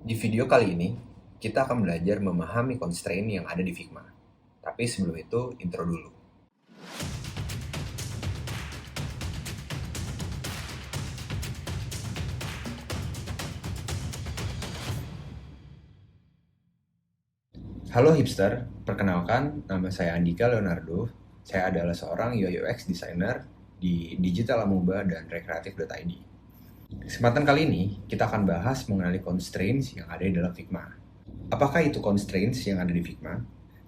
Di video kali ini, kita akan belajar memahami constraint yang ada di Figma. Tapi sebelum itu, intro dulu. Halo hipster, perkenalkan, nama saya Andika Leonardo. Saya adalah seorang UI UX designer di Digital Amuba dan Recreative.id. Kesempatan kali ini, kita akan bahas mengenai constraints yang ada di dalam Figma. Apakah itu constraints yang ada di Figma?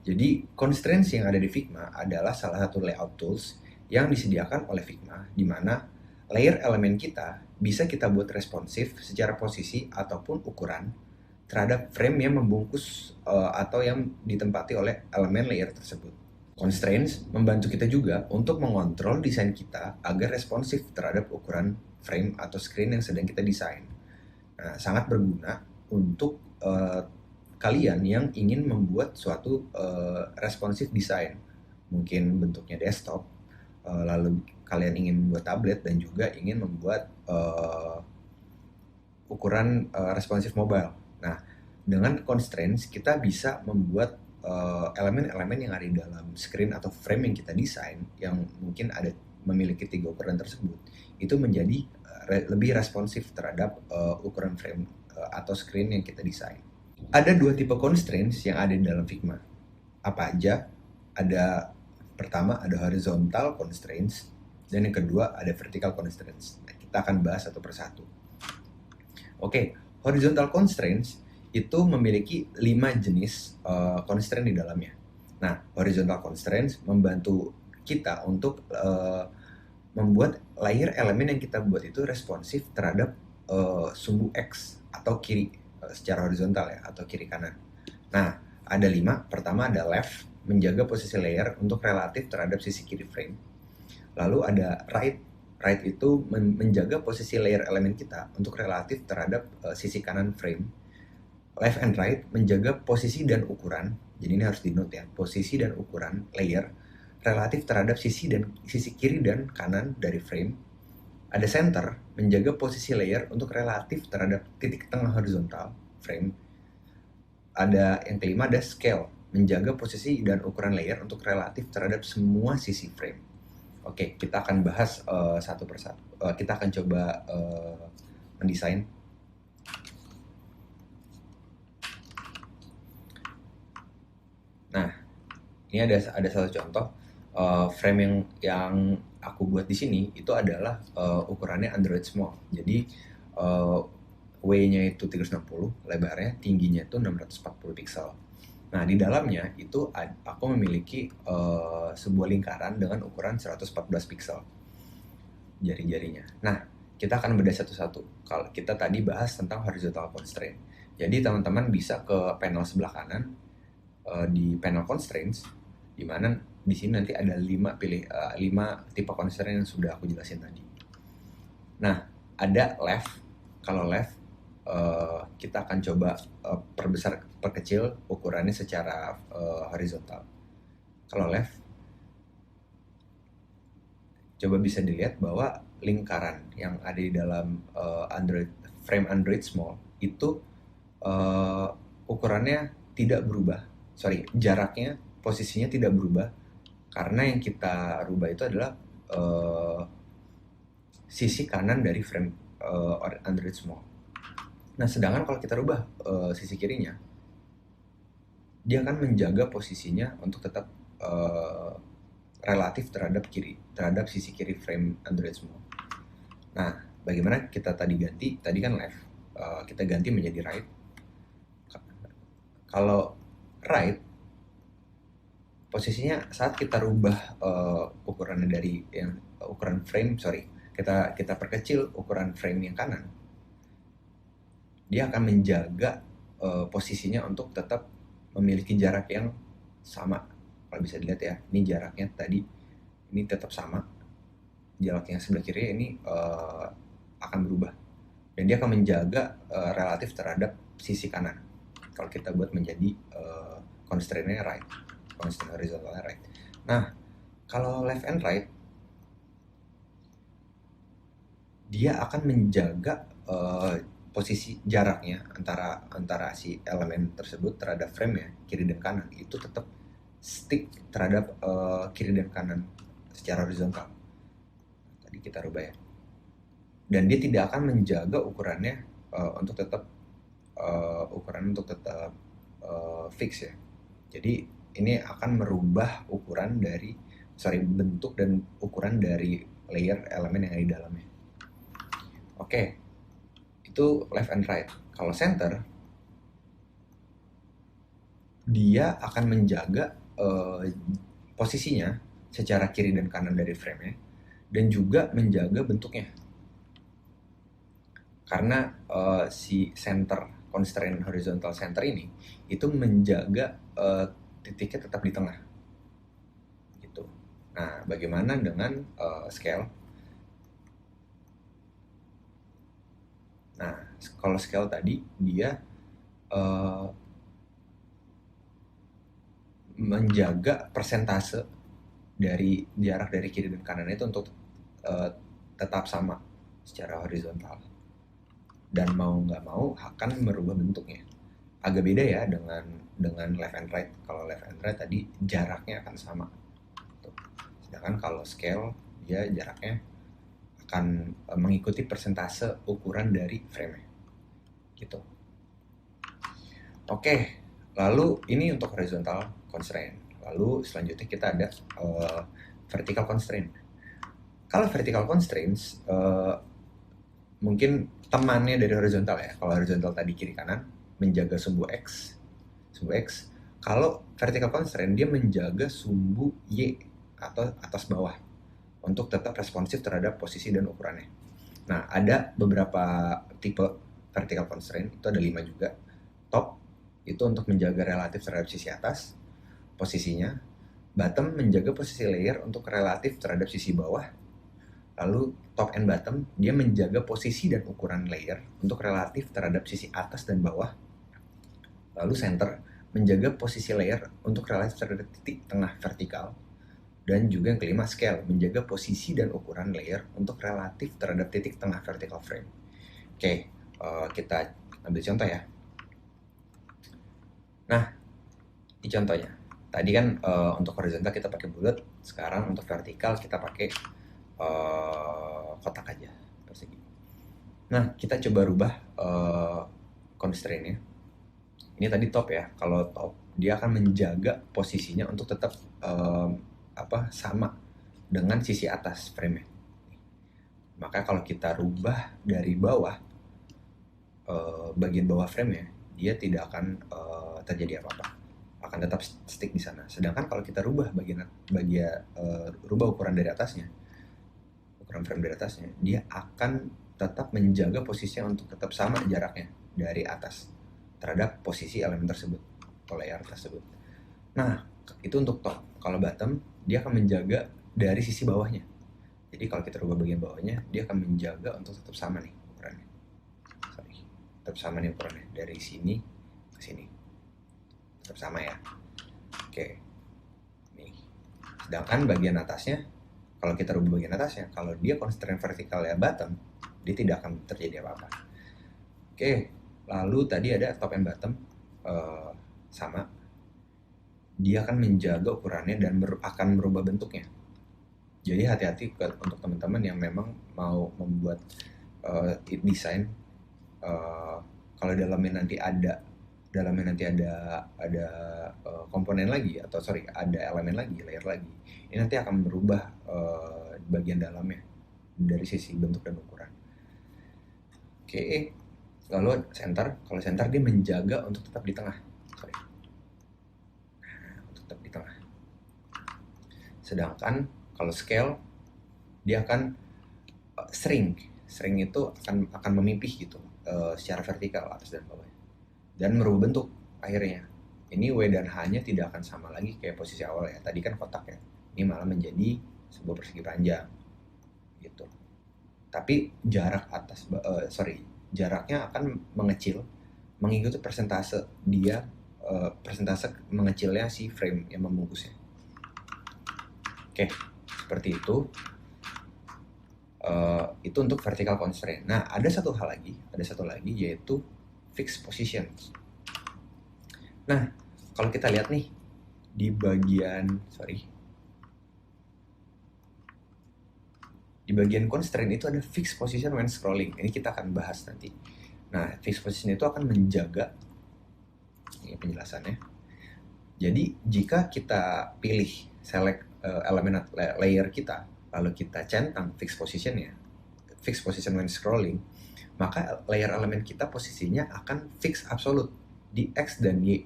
Jadi, constraints yang ada di Figma adalah salah satu layout tools yang disediakan oleh Figma, di mana layer elemen kita bisa kita buat responsif secara posisi ataupun ukuran terhadap frame yang membungkus atau yang ditempati oleh elemen layer tersebut. Constraints membantu kita juga untuk mengontrol desain kita agar responsif terhadap ukuran frame atau screen yang sedang kita desain. Nah, sangat berguna untuk kalian yang ingin membuat suatu responsif design, mungkin bentuknya desktop, lalu kalian ingin membuat tablet dan juga ingin membuat ukuran responsif mobile. Nah, dengan constraints kita bisa membuat elemen-elemen yang ada di dalam screen atau frame yang kita desain yang mungkin ada memiliki 3 ukuran tersebut itu menjadi lebih responsif terhadap ukuran frame atau screen yang kita desain. Ada 2 tipe constraints yang ada di dalam Figma. Apa aja? Pertama ada horizontal constraints dan yang kedua ada vertical constraints. Nah, kita akan bahas satu persatu. Oke, horizontal constraints itu memiliki 5 jenis constraint di dalamnya. Nah, horizontal constraints membantu kita untuk membuat layer elemen yang kita buat itu responsif terhadap sumbu X atau kiri secara horizontal ya, atau kiri kanan. Nah, ada 5. Pertama ada left, menjaga posisi layer untuk relatif terhadap sisi kiri frame. Lalu ada right. Right itu menjaga posisi layer elemen kita untuk relatif terhadap sisi kanan frame. Left and right menjaga posisi dan ukuran. Jadi ini harus di-note ya, posisi dan ukuran layer relatif terhadap sisi kiri dan kanan dari frame. Ada center, menjaga posisi layer untuk relatif terhadap titik tengah horizontal frame. Ada yang kelima, ada scale, menjaga posisi dan ukuran layer untuk relatif terhadap semua sisi frame. Oke, kita akan bahas satu persatu. Kita akan coba mendesain. Nah, ini ada satu contoh frame yang aku buat di sini itu adalah ukurannya Android small. Jadi W-nya itu 360, lebarnya, tingginya itu 640 pixel. Nah, di dalamnya itu aku memiliki sebuah lingkaran dengan ukuran 114 pixel jari-jarinya. Nah, kita akan bedah satu-satu. Kalau kita tadi bahas tentang horizontal constraint. Jadi teman-teman bisa ke panel sebelah kanan di panel constraints, di mana di sini nanti ada 5 tipe constraint yang sudah aku jelasin tadi. Nah, ada left. Kalau left kita akan coba perkecil ukurannya secara horizontal. Kalau left, coba bisa dilihat bahwa lingkaran yang ada di dalam frame Android small itu ukurannya tidak berubah. Jaraknya, posisinya tidak berubah karena yang kita rubah itu adalah sisi kanan dari frame Android small. Nah, sedangkan kalau kita rubah sisi kirinya, dia akan menjaga posisinya untuk tetap relatif terhadap sisi kiri frame Android small. Nah, bagaimana kita tadi ganti? Tadi kan left, kita ganti menjadi right. Kalau right, posisinya saat kita rubah ukurannya dari yang ukuran frame, kita perkecil ukuran frame yang kanan, dia akan menjaga posisinya untuk tetap memiliki jarak yang sama. Kalau bisa dilihat ya, ini jaraknya tadi, ini tetap sama. Jarak yang sebelah kiri ini akan berubah. Dan dia akan menjaga relatif terhadap sisi kanan. Kalau kita buat menjadi constraint-nya right, constraint horizontal right. Nah, kalau left and right, dia akan menjaga posisi jaraknya antara si elemen tersebut terhadap frame ya, kiri dan kanan, itu tetap stick terhadap kiri dan kanan secara horizontal. Tadi kita rubah ya. Dan dia tidak akan menjaga ukurannya untuk tetap fix ya. Jadi ini akan merubah ukuran dari bentuk dan ukuran dari layer elemen yang ada di dalamnya. Oke, itu left and right. Kalau center, dia akan menjaga posisinya secara kiri dan kanan dari frame-nya, dan juga menjaga bentuknya. Karena si center, constraint horizontal center ini, itu menjaga titiknya tetap di tengah. Gitu. Nah, bagaimana dengan scale? Nah, kalau scale tadi, dia menjaga persentase dari jarak dari kiri dan kanan itu untuk tetap sama secara horizontal, dan mau nggak mau akan merubah bentuknya. Agak beda ya dengan left and right. Kalau left and right tadi jaraknya akan sama, sedangkan kalau scale dia jaraknya akan mengikuti persentase ukuran dari frame-nya gitu. Oke, lalu ini untuk horizontal constraint. Lalu selanjutnya kita ada vertical constraint. Kalau vertical constraints mungkin temannya dari horizontal ya. Kalau horizontal tadi kiri kanan menjaga sumbu x. Kalau vertical constraint dia menjaga sumbu y atau atas bawah untuk tetap responsif terhadap posisi dan ukurannya. Nah, ada beberapa tipe vertical constraint, itu ada 5 juga. Top itu untuk menjaga relatif terhadap sisi atas posisinya. Bottom menjaga posisi layer untuk relatif terhadap sisi bawah. Lalu top and bottom dia menjaga posisi dan ukuran layer untuk relatif terhadap sisi atas dan bawah. Lalu center menjaga posisi layer untuk relatif terhadap titik tengah vertikal. Dan juga yang kelima, scale, menjaga posisi dan ukuran layer untuk relatif terhadap titik tengah vertical frame. Oke, kita ambil contoh ya. Nah, di contohnya, tadi kan untuk horizontal kita pakai bulat, sekarang untuk vertikal kita pakai kotak aja, persegi. Nah, kita coba rubah constraint-nya. Ini tadi top ya, kalau top dia akan menjaga posisinya untuk tetap sama dengan sisi atas frame-nya. Maka kalau kita rubah dari bawah, bagian bawah frame-nya, dia tidak akan terjadi apa-apa, akan tetap stick di sana. Sedangkan kalau kita rubah rubah ukuran dari atasnya, ukuran frame dari atasnya, dia akan tetap menjaga posisinya untuk tetap sama jaraknya dari atas terhadap posisi elemen tersebut atau layer tersebut. Nah, itu untuk top. Kalau bottom, dia akan menjaga dari sisi bawahnya. Jadi kalau kita rubah bagian bawahnya, dia akan menjaga untuk tetap sama nih ukurannya. Tetap sama nih ukurannya dari sini ke sini. Tetap sama ya. Oke. Nih. Sedangkan bagian atasnya, kalau kita rubah bagian atasnya, kalau dia constraint vertikal ya bottom, dia tidak akan terjadi apa-apa. Oke. Lalu tadi ada top and bottom sama. Dia akan menjaga ukurannya dan akan merubah bentuknya. Jadi hati-hati untuk teman-teman yang memang mau membuat desain, kalau dalamnya nanti ada komponen lagi, atau ada elemen lagi, layer lagi, ini nanti akan merubah bagian dalamnya dari sisi bentuk dan ukuran. Oke. Lalu center, kalau center dia menjaga untuk tetap di tengah. Sedangkan kalau scale dia akan shrink itu akan memipih gitu secara vertikal atas dan bawah, dan merubah bentuk akhirnya. Ini W dan H-nya tidak akan sama lagi kayak posisi awal ya. Tadi kan kotak ya, ini malah menjadi sebuah persegi panjang gitu. Tapi jaraknya akan mengecil mengikuti persentase mengecilnya si frame yang membungkusnya. Oke, seperti itu. Itu untuk vertical constraint. Nah, ada satu lagi yaitu fixed position. Nah, kalau kita lihat nih di bagian constraint itu ada fixed position when scrolling. Ini kita akan bahas nanti. Nah, fixed position itu akan menjaga, ini penjelasannya. Jadi jika kita pilih select elemen layer kita, lalu kita centang fixed position when scrolling, maka layer elemen kita posisinya akan fix absolut di X dan Y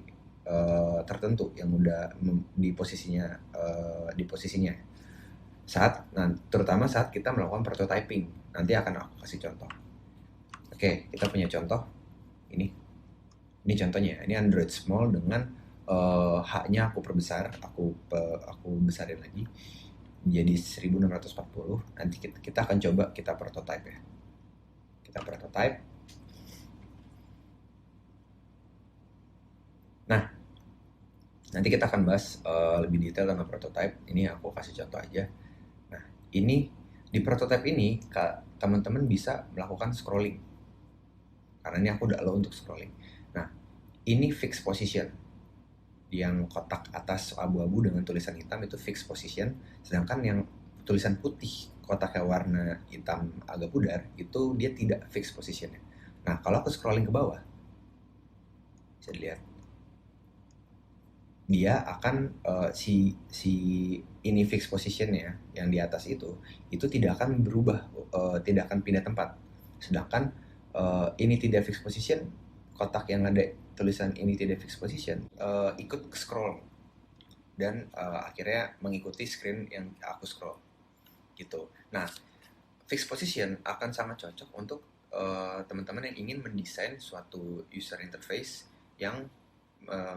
tertentu yang udah di posisinya terutama saat kita melakukan prototyping. Nanti akan aku kasih contoh. Oke, kita punya contoh ini contohnya. Ini Android small dengan H-nya aku perbesar, aku besarin lagi menjadi 1640. Nanti kita akan coba kita prototype ya. Kita prototype. Nah, nanti kita akan bahas lebih detail tentang prototype. Ini aku kasih contoh aja. Nah, ini di prototype ini teman-teman bisa melakukan scrolling. Karena ini aku udah allow untuk scrolling. Nah, ini fixed position. Yang kotak atas abu-abu dengan tulisan hitam itu fixed position, sedangkan yang tulisan putih kotaknya warna hitam agak pudar itu dia tidak fixed positionnya. Nah, kalau aku scrolling ke bawah, bisa dilihat dia akan si ini fixed positionnya yang di atas itu tidak akan berubah, tidak akan pindah tempat. Sedangkan ini tidak fixed position, kotak yang ada tulisan ini tidak fixed position ikut scroll dan akhirnya mengikuti screen yang aku scroll gitu. Nah, fixed position akan sangat cocok untuk teman-teman yang ingin mendesain suatu user interface yang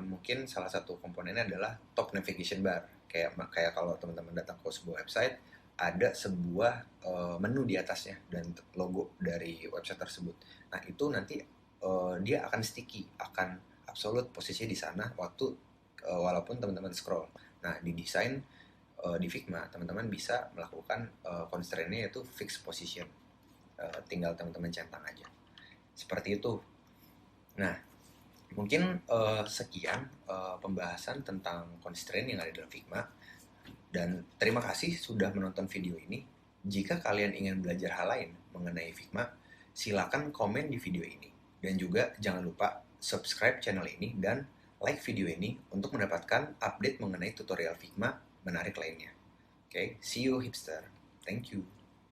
mungkin salah satu komponennya adalah top navigation bar. Kayak kalau teman-teman datang ke sebuah website, ada sebuah menu di atasnya dan logo dari website tersebut. Nah, itu nanti dia akan sticky, akan absolut posisinya di sana walaupun teman-teman scroll. Nah, di desain di Figma, teman-teman bisa melakukan constraint-nya yaitu fixed position. Tinggal teman-teman centang aja. Seperti itu. Nah, mungkin sekian pembahasan tentang constraint yang ada dalam Figma. Dan terima kasih sudah menonton video ini. Jika kalian ingin belajar hal lain mengenai Figma, silakan komen di video ini. Dan juga jangan lupa subscribe channel ini dan like video ini untuk mendapatkan update mengenai tutorial Figma menarik lainnya. Okay, see you hipster. Thank you.